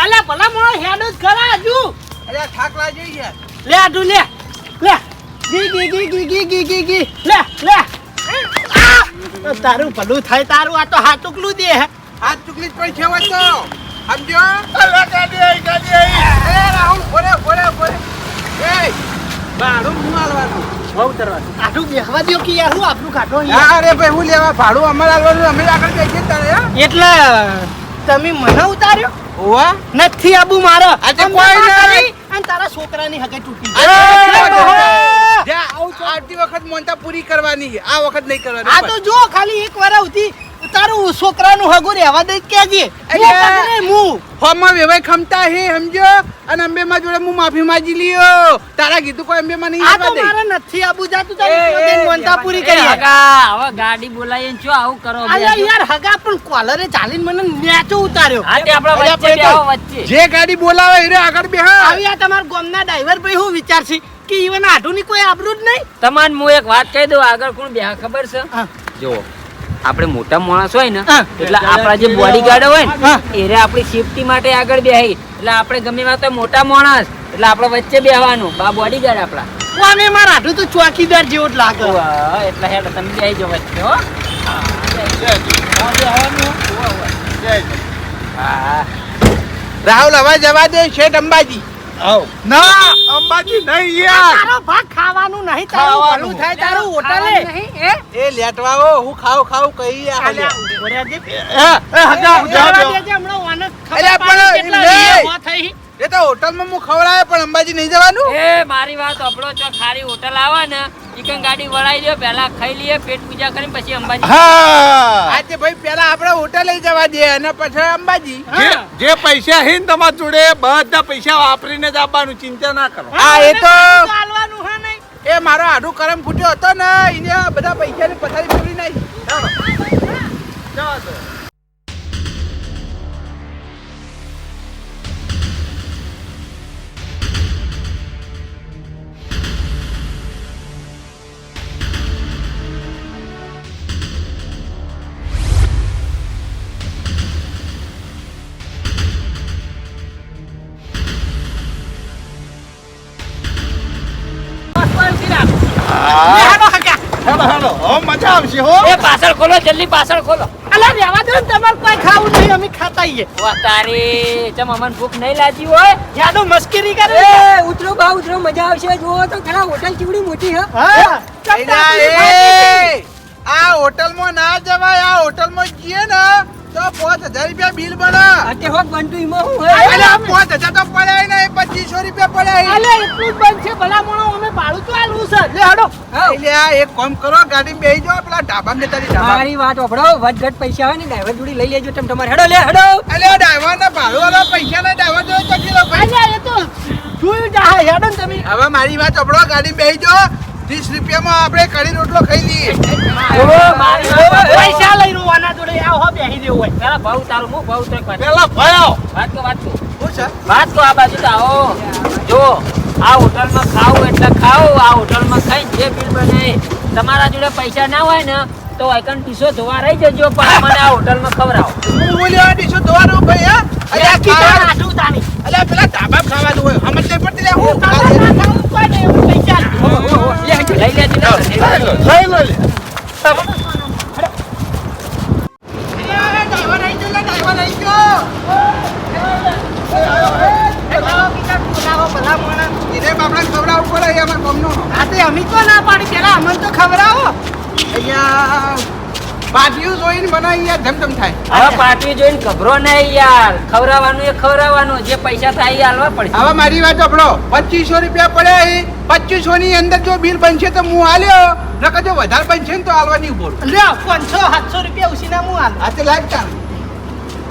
અલ્યા ભલા મોણો હેડ જ ખરા હજુ. અરે થાક લાગી છે. લે આટુ લે લે ગી લે તારું ભલું થાય તારું આ તો હાથુકલું દે હાથ ચુકલી જ પણ છે વાત તો સમજો. અલા ગાડી આવી. અરે રાહુલ બોલે એ ભાડું હું આલવાનું બહુ તરવાનું આટું બેહવા દો કે યાર હું આપણું કાઢો અરે ભાઈ હું લેવા ભાડું અમારે આલવાનું અમે આગળ જઈએ તારે એટલે તમે મને ઉતાર્યો ઓવા નથી આબુ મારો આજે કોઈ નહીં. અને તારા છોકરાની હગે તૂટી આવતી વખત મોનતા પૂરી કરવાની આ વખત નહીં કરવાની. આ તો જો ખાલી એક વાર આવતી તારું છોકરાનું હગું રહેવા દઈ કેજે હું હોમાં વેવાય ખમતા હે સમજો અને અંબેમાં જોડે હું માફી માંગી લ્યો. તારા કીધું કોઈ અંબેમાં નહીં આ આવવા તો દે. મારે નથી આબુ જાતું તારી મોનતા પૂરી કરી હવે ગાડી બોલાવીને શું આવું કરો અલ્યા યાર હગા પણ કોલરે ચાલીને મને નેચો ઉતાર્યો આજે આપણા વચ્ચે બેહો વચ્ચે જે ગાડી બોલાવે એ આગળ બેહા. આવી આ તમારા ગામના ડ્રાઈવર ભાઈ હું વિચારશે કે ઈવન આઢુની કોઈ આબરૂ જ નહીં. તમારે હું એક વાત કહી દઉં આગળ કોણ બેહા ખબર છે જો આપણે મોટા માણસ હોય ને એટલે આપણા જે બોડીગાર્ડ હોય ને એ આપણી સેફટી માટે આગળ બેહી એટલે આપણે ગમે વાત મોટા માણસ એટલે આપણે વચ્ચે બેહવાનું બા બોડીગાર્ડ આપણા અમે મારા આઢું તો ચોકીદાર જેવો જ લાગે એટલે હેડ તમે બેહી જાઓ વચ્ચે હો રાહુલ હવે જવા દે શેઠ અંબાજી. ના અંબાજી નહીં યાર. તારો ભાગ ખાવાનું નહીં તારું ભલું થાય તારું હોટલે એ લેટવાઓ હું ખાવ કહી અલ્યા, આ ઉભો રહેજે. હગા રહેવા દેજે, હમણાં ઓને ખબર અલ્યા, પડે પણ કેટલા લે. વીઘા થઈ. એ તો હોટલમાં હું ખવડાવે પણ અંબાજી નહીં જવાનું. એ મારી વાત અપડો ચો ખારી હોટલ આવે ને ચિકન ગાડી વળાઈ દો પહેલા ખાઈ લઈએ પેટ પૂજા કરીને પછી અંબાજી હા આજે ભાઈ પેલા આપણે હોટલે જવા દે અને પછી અંબાજી. જે પૈસા હે ને તમારા જોડે બધા પૈસા વાપરીને જ આવવાનું, ચિંતા ના કરો. હા એ તો ચાલવાનું હે નહીં. એ મારો આડું કરમ ફૂટ્યો હતો ને એને બધા પૈસાની પથારી પૂરી નહીં. હેડો હગા. હેલો હવે મજા આવશે હો. એ પાછળ ખોલો જલ્દી પાછળ ખોલો અલ્યા, રહેવા દો ને, તમારે કોઈ ખાવું નહીં, અમે ખાતા આઈએ. વાહ તારી ચમ અમન ભૂખ નહીં લાગી હોય યાદો મસ્કરી કરે. ઉતરો બા ઉતરો મજા આવશે જુઓ તો ખરા હોટલ ચીવડી મોટી હે હા, એલા, એ આ હોટલમાં ના જવાય. આ હોટલમાં જઈએ ને તો 5000 રૂપિયા બિલ બને. અતે હોક બનતું ઈમો હું અલ્યા, 5000 તો પડે નહીં, 2500 રૂપિયા પડે. અલ્યા, એટલું જ બનશે. ભલા મોણો, અમે ભાડું તો આલવું છે. લે હેડો. અલ્યા, એક કામ કરો, ગાડીમાં બેસી જાઓ, પેલા ઢાબામાં જતા રહી, ઢાબા. મારી વાત ઓભળો વધઘટ પૈસા હોય ને ડ્રાઈવર જોડી લઈ લેજો તમે તમારે હેડો લે હેડો અલ્યા, ડ્રાઈવરના ભાડું વાળા પૈસા ના ડ્રાઈવર જોડે ચોકી લો ભાઈ. અલ્યા, એ તો જોયું જા. હેડો ને તમે. હવે મારી વાત સાંભળો, ગાડીમાં બેસી જાઓ, 30 રૂપિયામાં આપણે કઢી રોટલો ખાઈ લઈએ. પૈસા લઈ રોવાના જોડે આવો હો બેહી દેવું હોય. પેલા ભાવ તારું હું ભાવ તો વાત પેલા ભયો વાત શું છે? તો આ બાજુ તો આવો જો આ હોટલમાં ખાવું એટલે ખાવું આ હોટલમાં ખાઈને જે બિલ બને તમારા જોડે પૈસા ના હોય ને તો આઈકન ટીસો ધોવા રહી જજો પણ મને આ હોટલમાં ખવડાવો હું બોલ્યો ડીશો ધોવાનું ભાઈ, હા? અલ્યા, કીધા ખાવાનું. આટલું તાની. અલ્યા, પેલા ઢાબા ખાવાનું હોય, સમજ નહીં પડતી લે, હું તારા ના ખાવું કોઈ નહીં, એવું પૈસા આલ. લઈ લેજો લઈ લો લે. ડ્રાઈવર આવી ગયો, ડ્રાઈવર આવી ગયો. ભલા મોણા. એને બાપડા ખવડાવવું પડે, એ અમારા ગામનો. આ તે અમે તો ના પાડી, પેલા અમને તો ખવડાવો. અહીંયા પાટિયું જોઈને મને અહીંયા ધમધમ થાય. હવે પાટવી જોઈને ગભરો નહીં યાર ખવડાવવાનું એ ખવડાવવાનું જે પૈસા થાય એ આલવા પડે હવે મારી વાત સાંભળો, 2500 રૂપિયા પડ્યા છે. 2500 ની અંદર જો બિલ બનશે તો હું આલ્યો, નકર જો વધારે બનશે ને તો આલવાની ઉભો રહું. લ્યો, 500-700 રૂપિયા ઉછીના હું આલું. આ તે લાગતા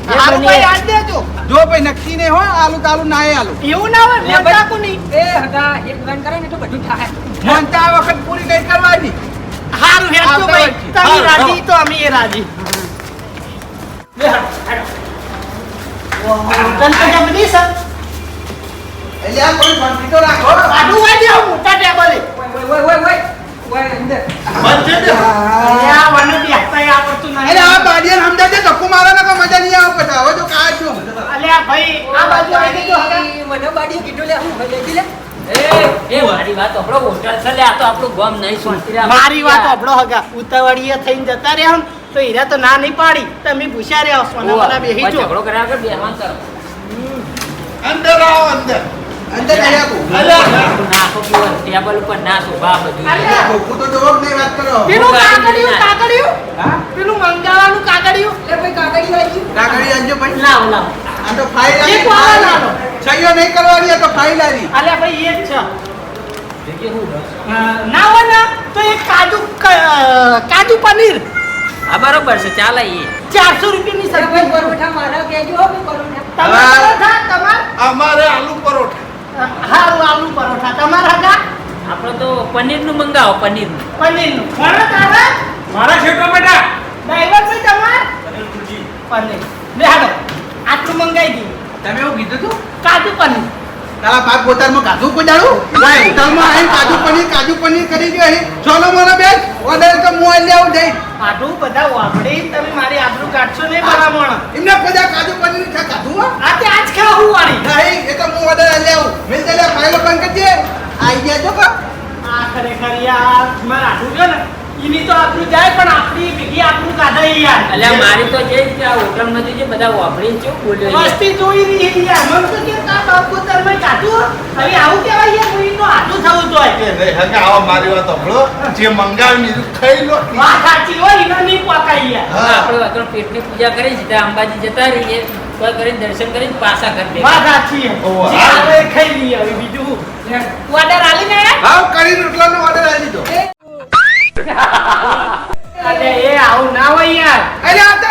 હારું ભાઈ, આજ દેજો. જો ભાઈ નક્કી નહીં હોય, આલુ તાલુ ના આલુ. એવું ના હોય, મેં તાકું નહીં. એ હગા એક ગન કરે ને તો બધું થાય મનતા આ વખત પૂરી નહીં કરવાની. હારું હેડજો આવતા ભાઈ. વર્ષે. તમે હારું, રાજી તો અમે એ રાજી. હોટલ તો જબરી છે. એટલે આ કોઈ શાંતિ તો રાખો. આડું વાળી દેવો, મોટા ટેબલે. અલ્યા, મને બેસતાય આવડતું નહીં. એટલે આ બાડિયાને સમજાવજે, ધક્કો મારે ને મજા નહીં આવે પછી. હવે જો કાઢ જો. અલ્યા ભાઈ, આ બાજુ વાત આપણો હોટલ છે લે, આ તો આપણું ગામ નહીં શાંતિરામ. મારી વાત સાંભળો હગા ઉતાવળીએ થઈને જતા રહ્યા ને તો હીરા તો ના નહીં પાડી તમે પૂછ્યા રહ્યા સોનાવાલા બેહી જો ઝઘડો કર્યા આગળ બેહવાન કરો. અંદર આવો અંદર. અંદર જઈ આપું. નાખો પીવો, ટેબલ ઉપર ના શોભા બધું. અલ્યા. ભૂખું તો જવાબ નહીં વાત કરો. પેલું કાગળિયું હા? પેલું મંગાવાનું કાગળિયું કાગળી આનજો ભાઈ. લાવ લાવ આ તો ફાઇલ એક વાર લાવો. સહીઓ નહીં કરવાની, આ તો ફાઇલ આવી. અલ્યા ભાઈ એ જ છે જગ્યા શું છે? ના હોય ને તો એક કાજુ પનીર હા બરોબર છે, ચાલે એ. 400 રૂપિયાની સબ્જી તમાર અમારે આલુ પરોઠા. હારું આલુ પરોઠા તમાર હગા આપણે તો પનીરનું મંગાવો, પનીરનું. પનીરનું ફળો તારા મારા શેઠો બેટા. ડ્રાઈવર ભાઈ તમાર પનીર લે હાલો આટલું મંગાઈ દી તમે એવું કીધું તું? કાજુ પનીર તારા બાપ પોતાનું કાજુ પજાડું? ભાઈ હોટલમાં આવીને કાજુ પનીર કરી દો અહીં. ચોલો મોનો બેસ. ઓર્ડર તો હું આલી આવું જઈ. આટલું બધા વાપડી તમે મારી આબરૂ કાઢશો નહીં ભલામણ એમને બધા કાજુ પનીર છે કાધું હો? આ તે આજ ખાવું વાળી નહીં, એ તો હું ઓર્ડર આલી આવું. મિલ દે ફાઇલો બંધ કરજે. આઈ ગયા છો કા? આ ખરેખર યાર મારા આટલું છે ને એની તો આબરૂ જાય પણ આપણી બીજી આબરૂ કાઢે યાર અલ્યા મારી તો જે છે આ હોટલમાં જે બધા વાપરીને કેવું બોલ્યો યાર. મસ્તી જોઈ રહી યાર મને તો કે તા બાપુ તમે કાઢું હવે આવું કહેવાય યાર હું તો આટલું થવું જોઈએ એ રે હગા આવો મારી વાત સાંભળો. જે મંગાવી બીજું ખાઈ લો. વાત સાચી હોય એનો નહીં પકાઈ યાર હવે આપણે અત્યારે પેટની પૂજા કરી સીધા અંબાજી જતા રહીએ, કોઈ કરીને દર્શન કરીને પાછા કરી દે. વાત સાચી છે ઓહો. જે આવે એ ખાઈ લઈએ હવે બીજું ઓર્ડર આલી ને હાવ કરી રોટલાનો ઓર્ડર આલી દીધો. અરે એ આવું ના હોય યાર અરે આ તો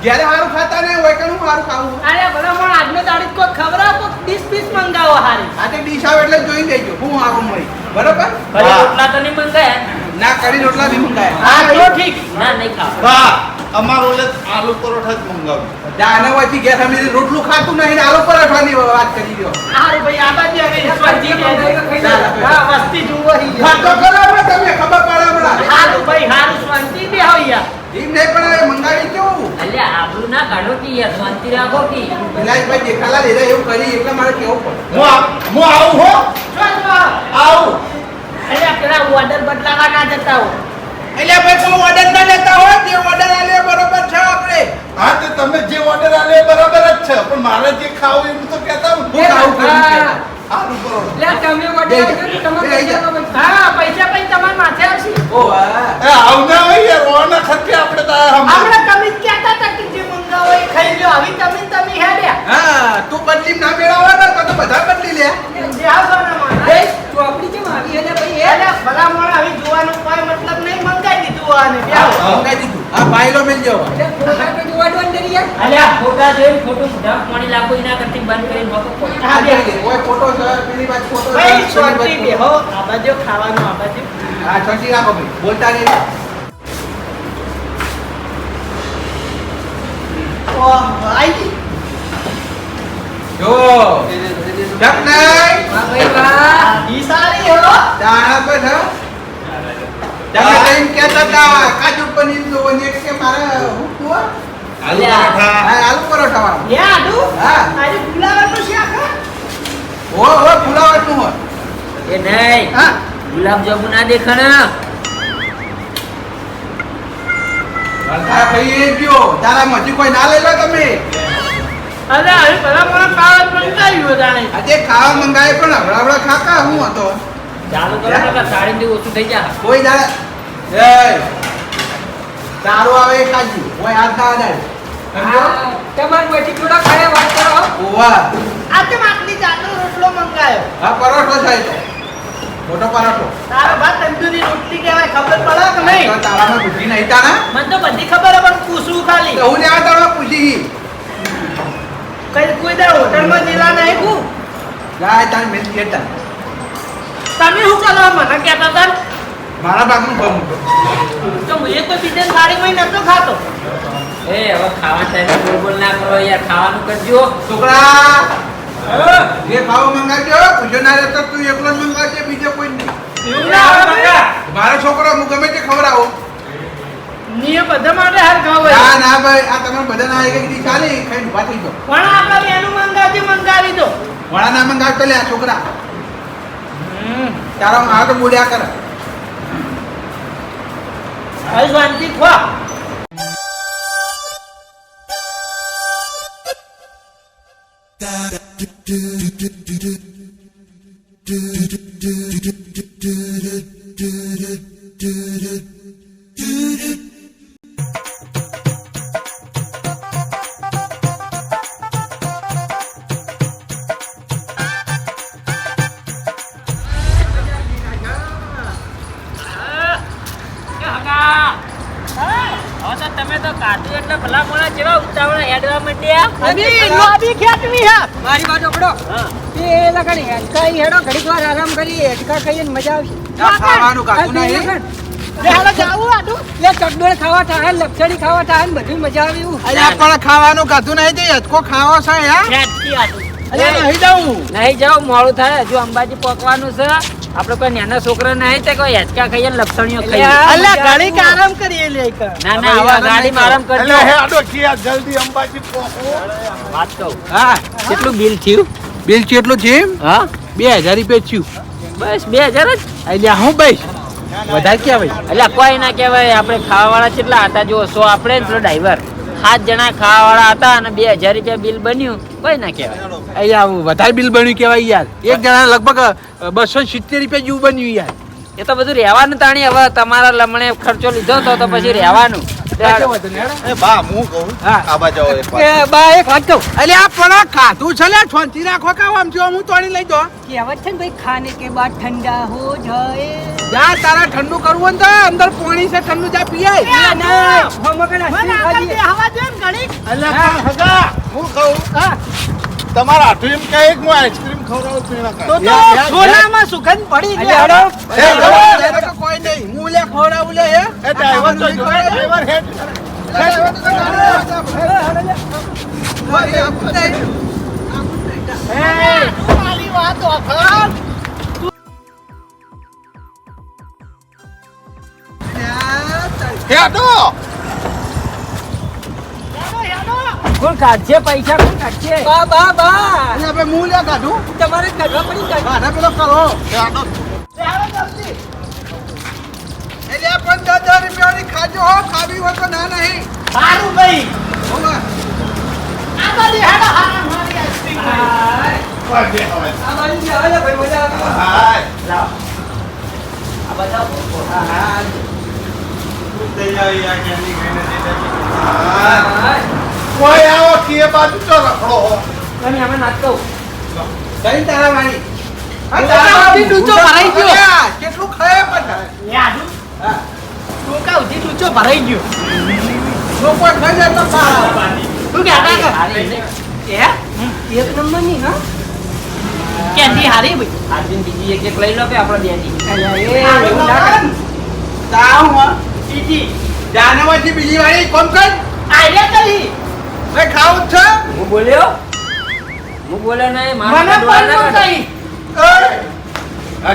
ઘેરે હારું ખાતા નહીં હોય કે હું હારું ખાવું? અરે ભલા પણ આજનો તારીખ કોઈ ખવડાવો તો 20 પીસ મંગાવો હારી આ તે ડીશ આવે એટલે જોઈ લેજો હું હારું મળી. બરોબર? ભલે હા. રોટલા તો નહીં મંગાયા. ના કરી રોટલા નહીં મંગાયા. હા તો ઠીક ના નહીં ખાવા. હા અમારો એટલે આલુ પરોઠા જ મંગાવ્યું. જાને હોયથી ઘેર અમે રોટલું ખાતું નહીં ને આલુ પરાઠાની વાત કરી દો. હારું ભાઈ આ બાજુ હવે સ્વર્જી હા વસ્તી જુઓ હી ખાતો કરો આપણે તમે ખબર પડે હમણાં. હારું ભાઈ હારું સ્વર્જી બે હોય યાર એમ નહીં પણ હવે મંગાવી કેવું? અલ્યા આબરૂ ના કાઢો કે યાર, શાંતિ રાખો કે. વિલાસભાઈ જેઠાલાલ એરા એવું કરી એટલે મારે કેવું પડે. હું આવું હો. જો આવું. અરે પેલા ઓર્ડર બદલાવા ના જતા હો એટલે ભાઈ કોઈ ઓર્ડર ના લેતા હોય જે ઓર્ડર આલે બરોબર છે આપણે. હા તો તમે જે ઓર્ડર આલે એ બરાબર જ છે પણ મારે જે ખાવું એવું તો કહેતા હું. હું ખાવું કર્યું છે. આલુ પરોઠા. હા પૈસા પછી તમારા માથે આવશે ઓ વાહ. એ આવના હોય યાર ઓના ખર્ચે આપણે તો આયા હમણાં. આપણે તમે જ કહેતા હતા કે જે મંગાવો એ ખાઈ લ્યો હવે તમે હેડ્યા હા તું બદલી ના મેળવવા ને તો બધા બદલી લે. જે આવશો ને મારા અરે ભલા મોણા હવે જોવાનો કોઈ મતલબ નહીં મંગાઈ દીધું આને બેહો મંગાઈ દીધું. હા ફાઇલો મિલ જાવ. અલ્યા ખોટા જોઈને ખોટું ઢાક પાણી લાગુ એના કરતી બંધ કરીને મોકો પડે. હા બે ઓય ફોટો છે પેલી બાજુ ફોટો છે. ભાઈ શાંતિ બેહો આ બાજુ ખાવાનું આ બાજુ હા છોટી રાખો ભાઈ બોલતા નહીં. ઓહ આઈ ગઈ જો જપ નહીં ઈ સારી હો દાણા પર છે. તમે તેમ કહેતા હતા કાજુ પનીર જો ને કે મારે હું કહું આલુ પરોઠા. હા આલુ પરોઠા વાળો. લે આડુ હા. આજે ફુલાવાનું શાક હા? ઓ ફુલાવટનું હોય. એ નહીં, હા ગુલાબ જાંબુ ના દેખાણ. તારા ભાઈ એ ગયો તારા મજી કોઈ ના લઈ લો તમે. અરે હવે ભલા મોણા ખાવા મંગાવ્યું જાણે આજે ખાવા મંગાય પણ હવડા ખાકા હું હતો. ચાલુ કરો ને સાડી થી ઓછું થઈ જાય. કોઈ દાડા એ તારો આવે એ કાજુ કોઈ હાથ ખાવા જાય. ઓવા આ તે માટલી જાતનો રોટલો મંગાયો હા પરોઠો છે તો મોટો પરોઠો. તારો ભાત તંદૂરી રોટલી કહેવાય ખબર પડે કે નહીં તો તારામાં બુદ્ધિ નહીં તારા. મને તો બધી ખબર હે પણ પૂછવું ખાલી તો હું લેવા તારા પૂછી કઈ કોઈ દર હોટલમાં જેલા નહીં કુ ગાય તાર મેં કેતા તમે શું કરો મને કહેતા હતા મારા ભાગનું બહુ મોટો. તો હું તો બીજે થાળીમાં નતો ખાતો એ હવે ખાવા ટાઈમે બોલ બોલ ના કરો યાર, ખાવાનું કરજો. છોકરા જે ખાવા મંગાવજો પૂછો ના રહેતો તું એકલો જ મંગાવજે બીજો કોઈ નહીં. એવું ના આવે મારો છોકરો હું ગમે તે ખવડાવું. નિયમ બધા માટે હાર ખાવ ના ના ભાઈ આ તમે બધા ના એક દી ચાલી ખાઈને ઉભા થઈ જાઓ. પણ આપણે એનું મંગાવજો મંગાવી દો વડા ના મંગાવતો લે આ છોકરા. હમ તારો આ તો બોલ્યા કરે હવે શાંતિ ખો તમે તો કાઢું એટલે ભલા મોણા જેવા ઉતાવળા હેડવા માંડ્યા. મારી વાત ઓપડો એ લગણી હેડકાઈ હેડો ઘડીક વાર આરામ કરી હેડકા ખાઈને મજા આવશે આ ખાવાનું કાઢું નહીં ચકડોળ ખાવા થાય લપસડી ખાવા થાય ને બધી મજા આવે એવું અલ્યા પણ ખાવાનું કાઢું નહીં તે યજકો ખાવો છે યાર હેડકી આટું. અલ્યા નહીં જાઉં નહીં જાવ મોડું થાય હજુ અંબાજી પહોંચવાનું છે. આપડે કોઈ નાના છોકરા નહીં તે કોઈ હેચકા ખાઈએ લપસણીઓ ખાઈએ. ઘડીક આરામ કરીએ લે ના ના હવે ગાડીમાં આરામ કરજો. એટલે હેડો કિયા જલ્દી અંબાજી પહોંચો. વાત કહું હા કેટલું બિલ થયું? બિલ કેટલું છે હા 2000 રૂપિયા થયું બસ 2000 જ. અલ્યા હું બસ વધારે કહેવાય એટલે કોઈ ના કહેવાય. આપણે ખાવાવાળા કેટલા હતા જો 100 આપણે ને પેલો ડ્રાઈવર 7 જણા ખાવાવાળા હતા અને 2000 રૂપિયા બિલ બન્યું. કોઈ ના કહેવાય. અહીંયા વધારે બિલ બન્યું કહેવાય યાર એક જણા લગભગ 270 રૂપિયા જેવું બન્યું યાર એ તો બધું રહેવાનું તાણી. હવે તમારા લમણે ખર્ચો લીધો તો પછી રહેવાનું. એ બા હું કહું હા. આબા જાઓ એક વાર. બા એક વાત કહું અલ્યા પણ આ ખાધું છે લે છોંચી રાખો કામ આમ થયો હું તોડી લઈ દો કહેવત છે ને ભાઈ ખાને કે બાદ ઠંડા હો જાય જા તારા ઠંડુ કરવું હોય ને તો અંદર પાણી છે ઠંડુ જા પીએ અલ્યા પણ હગા હું કહું તમારા હાથું એમ કહે કે હું આઈસ્ક્રીમ ખવડાવું છું એના કારણે. સોનામાં સુગંધ પડી એ ડ્રાઈવર તો કોઈ નહીં હું લે ખવડાવું લે હે એ ડ્રાઈવર તો જો ડ્રાઈવર હેડ હેડો કોણ કાઢશે પૈસા? કોણ કાઢશે? બા બા બા અલ્યા ભાઈ હું લે કાઢું તમારે કાઢવા પડી જાય કાઢા પેલો કરો હેડો એટલે પણ 10,000 રૂપિયાની ખાજો હો ખાવી હોય તો ના નહીં સારું ભાઈ હોવા. આ બાજુ હેડો હારા મારી આઈસ્ક્રીમ વાગે હવે આ બાજુ આવે ભાઈ મજા આવે હાય લાવ આ બતાવો હા કોઈ આવો કે બાજુ તો રખડો હો તમે અમે નાચ કહું કઈ તારા વાળી આ તારા વાળી ડૂચો ભરાઈ ગયો. અલ્યા, કેટલું ખાય પણ યાદુ હા ટોકા ઉધી ડૂચો ભરાઈ ગયો લોકો ખાઈ જાય તો ખાય. તું કહેતા કર એ એક નંબર ની હા કેન્ડી હારી ભાઈ આજની બીજી એક લઈ લો કે આપણે બેની. એવું ના કર તાવ માં બીજી જાનવાથી બીજી વાળી કોમ કર આઈડિયા કરી ભાઈ ખાવું જ છે હું બોલ્યો નહીં. મને મારા પણ ડોળા ના ન કાઢો. કહી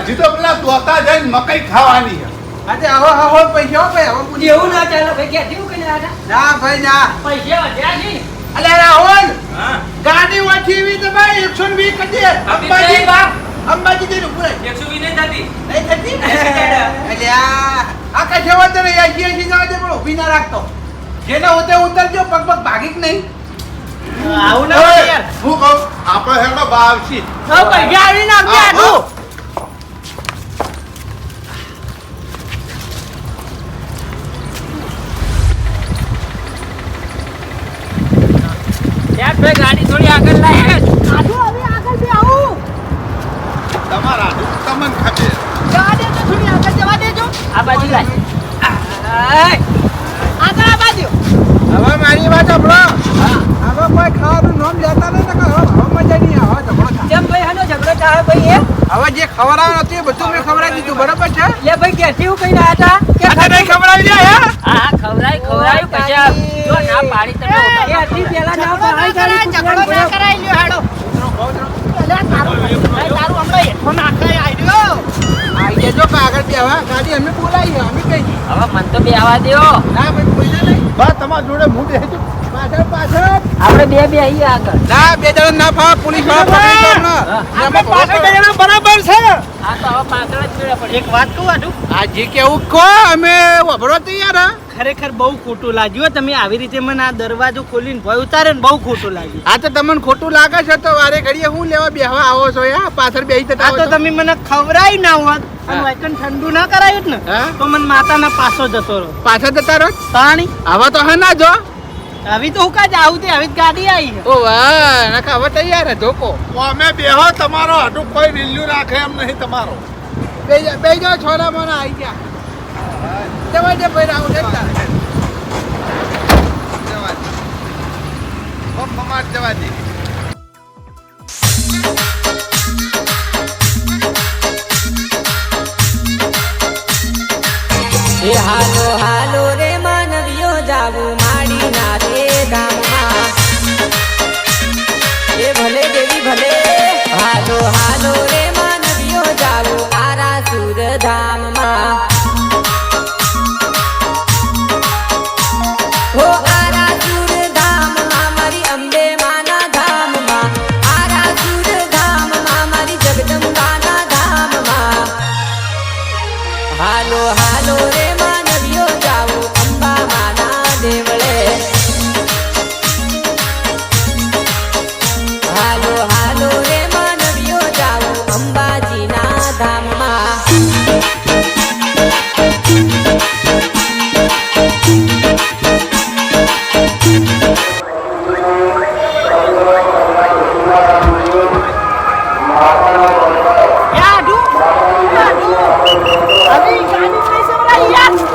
હજી તો પેલા દોતા જઈને મકઈ ખાવાની છે. આજે હવે હવે પૈસા હો ભાઈ હવે પૂછી. એવું ના ચાલે ભાઈ કે કેવું કઈ ના ના ભાઈ ના પૈસા વધ્યા છે અલ્યા રાહુલ ગાડી વાંચી એવી તો ભાઈ 120 કરી દે અંબાજી અંબાજી જઈને ઉભું રહે. 120 નહીં થતી. નહીં થતી અલ્યા આ કશે વાંધો નહીં 80 જવા દે પણ ઊભી ના રાખતો જેને ઉતે ઉતરજો પગ પગ ભાગી જ નહીં આવું ના ઓય, હોય યાર હું કહું આપણે હેડો બા આવશી હવે પૈસા આવીને આપજે આટલું યાર ભાઈ ગાડી થોડી આગળ લાય. આટલું હવે આગળ બી આવું તમારા હાથું તમને ખબર જવા દેજો થોડી આગળ જવા દેજો આ બાજુ લાય. આગળ આ બાજુ હવે મારી વાત સાંભળો હવે કોઈ ખાવાનું નામ લેતા નહીં ને હવે મજા નહીં આવે ઝઘડો થાય. જેમ ભાઈ હાનો ઝઘડો થાય ભાઈ એ હવે જે ખવડાવવાનું હતું એ બધું મેં ખવડાવી દીધું બરાબર છે લે ભાઈ ક્યાંથી એવું કઈ ના હતા કે આજે નહીં ખવડાવી દે હે હા ખવડાયું પછી જો ના પાડી તમે ક્યાંથી પેલા ના પડાઈ કરી ઝઘડો ના કરાઈ લ્યો હેડો તારું હમણાં હેઠો નાખાય આઈડ્યો આઈ જજો કે આગળ બે હવે ગાડી અમે બોલાવી અમે કઈ હવે મન તો બે આવા દ્યો. ના ભાઈ કોઈ નહીં બા તમારા જોડે હું બેસી આપણે બે આવીએ આગળ. ના, 2 જણા ના ફાવે, પોલીસ વાળા પકડી તો હમણાં. આપણે પાછળ 2 જણા બરાબર છે. આ તો હવે પાછળ જ મેળા પડે. એક વાત કહું આટું, આ જે કેવું કહો, અમે વભરો તો યાર હા. ખરેખર બહુ ખોટું લાગ્યું હો. તમે આવી રીતે મને આ દરવાજો ખોલીને ભય ઉતારે ને બહુ ખોટું લાગ્યું. આ તો તમને ખોટું લાગે છે તો વારે ઘડીએ હું લેવા બેહવા આવો છો યાર? પાછળ બેહી જતા આ તો તમે મને ખવરાઈ ના હોત અને વાયકન ઠંડુ ના કરાયું જ ને હા? તો મને માતાના પાસો જતો રહો. પાછળ જતા રહો. પાણી આવા તો હા ના જો. આવી તો હું કાજ આવું તે આવી જ ગાડી આવી છે. ઓ વાહ, નકા હવે તૈયાર હે ધોકો. અમે બેહો તમારો હાટુ કોઈ વેલ્યુ રાખે એમ નહીં તમારો. બે જાઓ, છોરા મને આવી ગયા. જવા દે ભાઈ, રાહુલ જતા. જવા દે. ઓ કમાટ જવા દે. એ હાલો હાલો રે માનવીઓ જાવું માડી ના રે ધામમાં. એ ભલે દેવી ભલે. હાલો હાલો રે માનવીઓ જાવું આરા સુર ધામમાં. હો આરા સુર ધામમાં મારી અંબે માના ધામમાં. આરા સુર ધામમાં મારી જગદંબાના ધામમાં. હાલો હાલો રે માનવીઓ જાવું અંબા માના દેવળે. હાલો હાલો રે માનવીઓ જાવું અંબાજીના ધામમાં.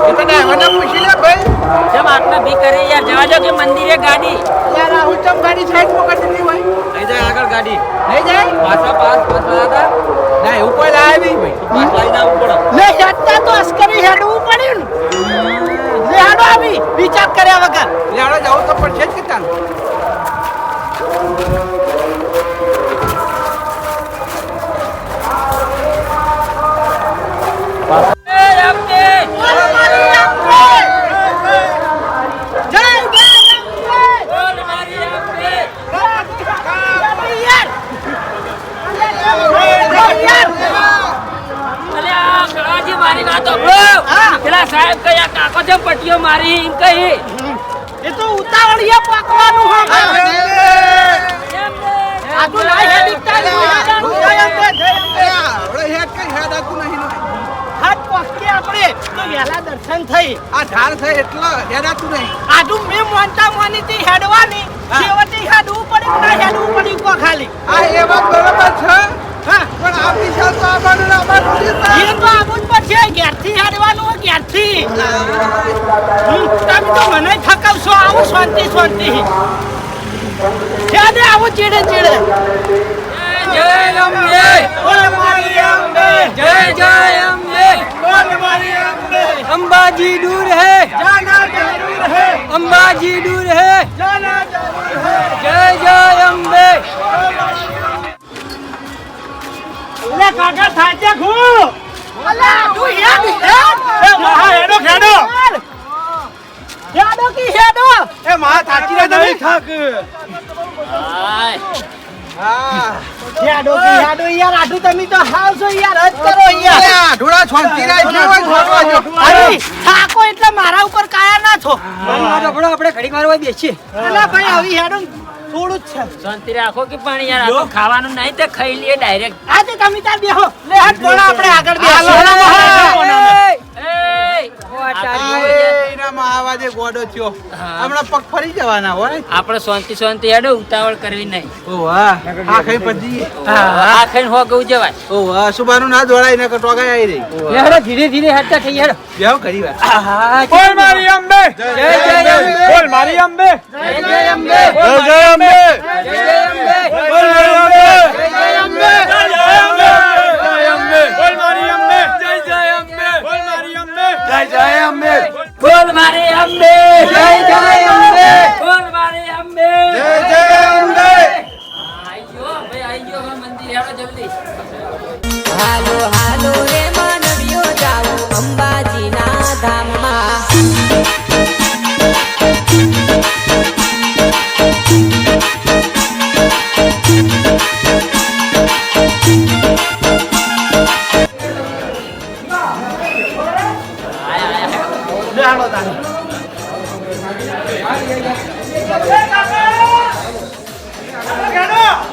એ તો ડ્રાઈવરને પૂછી લે ભાઈ. જબ આટલા ભી કરે યાર, જવા દો કે મંદિરે ગાડી યાર રાહુલ ચમ ગાડી સાઈડ પકડી દીધી હોય. લઈ જાય આગળ ગાડી. લઈ જાય. પાછા પાસ હતા ના એવું કોઈ લાવે નહીં ભાઈ. પાસ લઈને આવવું પડે. લે જતા તો અસ્કરી હેડવું પડ્યું ને. લે હેડો આવી વિચાર કર્યા વગર. લેવડો જવું તો પડશે જ કે તાન. મારી વાતો પેલા સાહેબ કયા કાકો છે પટ્ટીઓ મારી એમ કહી. એ તો ઉતાવળિયા પાકવાનું હોય. આટલું લાઈ હેડી તારી ઉડાડવાનું જય અંબે, જય અંબે. આવડે હેડ કઈ હેડ આતું નહીં ને. હાથ પહોંચીએ આપણે તો વહેલા દર્શન થઈ. આ ઢાળ છે એટલે હેડ આતું નહીં. આટલું મેં મોનતા મોનીથી હેડવાની છેવટે હેડવું પડ્યું ના હેડવું પડ્યું કો ખાલી. આ એ વાત બરોબર છે. હા પણ આપણી સાલ તો આવવાનું ને આવવાનું જ છે. એ તો આવું જ પડશે. ઘેરથી હેડવાનું હોય ઘેરથી. તમે તો મને થકાવશો. આવું શાંતિ શાંતિ હેડે આવું ચીડે ચીડે. જય અંબે, બોલ મારી અંબે, જય જય અંબે. બોલ મારી અંબે. અંબાજી દૂર હે, જાના જરૂર હે, અંબાજી દૂર હે. જાના જરૂર હે. જય જય અંબે. લે કાકા થાચે ખુ. અલા તું હેડ હેડ. એ મહા હેડો હેડો. હેડો કી હેડો. એ માં થાકી રહ્યા તમે. થાક. હાય. હા. હેડો કી હેડો યાર. આટલું તમે તો હાવ છો યાર. હદ કરો અરે યાર. આ ઢોળા છોંતી રાખ્યો હોય છોડવા જો. અરે થાકો એટલે મારા ઉપર કાયા ના છો. આપણે ઘડી મારવા બેસીએ. અલા ભાઈ આવી હેડો થોડું જ છે. શાંતિ રાખો કે પણ યાર આ તો ખાવાનું નહીં તે ખાઈ લઈએ ડાયરેક્ટ. આજે તમે તાર બેહો. લે હાથ બોલા આપણે આગળ બેસો. એના માં આવાજે ગોડો થયો. હમણાં પગ ફરી જવાના હોય. આપણે શાંતિ શાંતિ હેડો, ઉતાવળ કરવી નહીં. ઓ વાહ, આ કઈ પડી. આ ખાઈને હો ગયું જવાય. ઓ વાહ, સુબાનું ના દોડાય ને ટોગાય આવી રહી. હેડો ધીરે ધીરે હેડતા થઈ હેડો. બેહો ઘડી વાર. બોલ મારી અંબે, જય જય અંબે. બોલ મારી અંબે, જય જય અંબે. જય જય અંબે, જય જય અંબે. બોલ મારી અંબે, જય જય અંબે. જય અંબે, જય અંબે, બોલ મારી અંબે, જય જય અંબે, બોલ મારી અંબે, જય જય અંબે, બોલ મારી અંબે, જય જય અંબે. બોલ મારી અંબે, જય જય અંબે. આઈ ગયો ભાઈ, આઈ ગયો હવે મંદિર. હેડો જલ્દી. હાલો હાલો રે માનવીઓ જાવું અંબાજીના ધામમાં. હેડો તારે. હેડો.